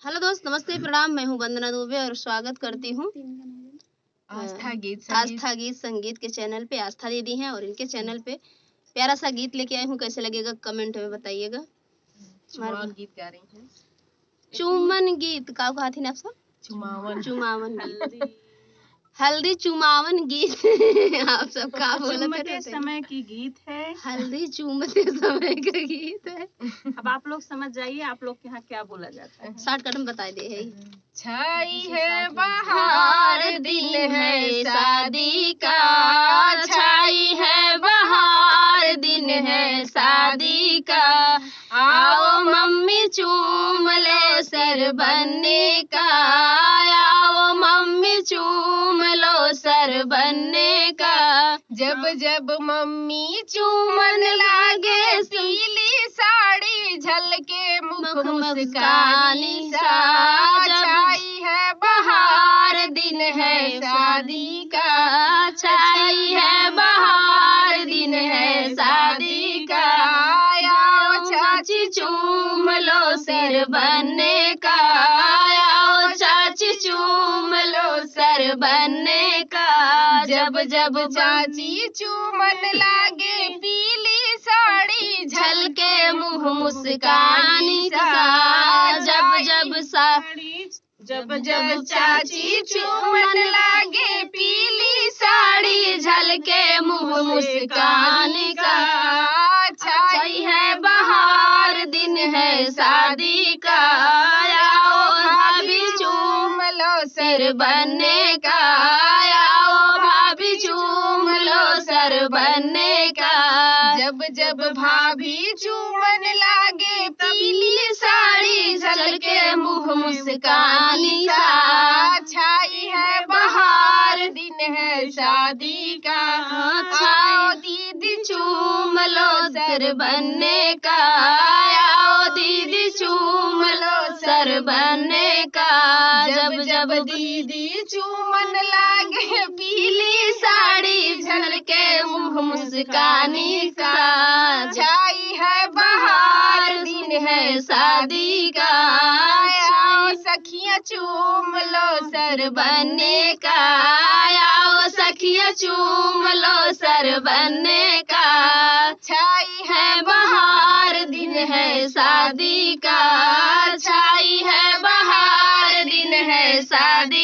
Hello दोस्त, नमस्ते, प्रणाम। मैं हूं वंदना दुबे और स्वागत करती हूं आस्था गीत संगीत के चैनल पे। आस्था दीदी हैं और इनके चैनल पे प्यारा सा गीत लेके आई हूं। कैसे लगेगा कमेंट में बताइएगा। गीत गा रही हैं। चुमन गीत का कहा थी ना आप सब? चुमावन हल्दी चुमावन गीत आप सब का बोलते समय की गीत है। हल्दी चूमते समय का गीत है। अब आप लोग समझ जाइए, आप लोग के यहाँ क्या बोला जाता है। शॉर्टकट में बता दे है। छाई है बहार, दिन है शादी का। छाई है बहार, दिन है शादी का। आओ मम्मी चूम ले सर बनने का। आओ मम्मी चूम लो सर बनने का। जब जब मम्मी चूमन लागे, सीली साड़ी झलके मुख मुस्कानी सा। छाई है बहार, दिन है शादी का। छाई है बहार, दिन है शादी का। आओ चाची चूम लो सिर बनने का। आओ चाची चूम लो सर बनने का। जब जब चाची चूमन लागे, पीली साड़ी झलके मुँह मुस्कानी सा। जब जब चाची चूमन लागे, पीली साड़ी झलके मुँह मुस्कानी सा। छाई है बहार, दिन है शादी का। आओ भाभी चूम लो सिर बनने का। आओ भाभी चूम लो सर बनने का। जब जब भाभी चूमन लागे, पीली साड़ी झलके मुँह मुस्कानी सा। छाई है बहार, दिन है शादी का। आओ दीदी चूम लो सर बनने का। आओ दीदी चूम लो सर बनने का। जब जब दीदी चूमन लागे, पीली साड़ी झलके मुँह मुस्कानी सा। छाई है बहार, दिन है शादी का। आओ सखियाँ चूम लो सर बनने का। आओ सखियाँ चूम लो सर बनने का। छाई है बहार, दिन है शादी का। छाई है बहार, दिन है शादी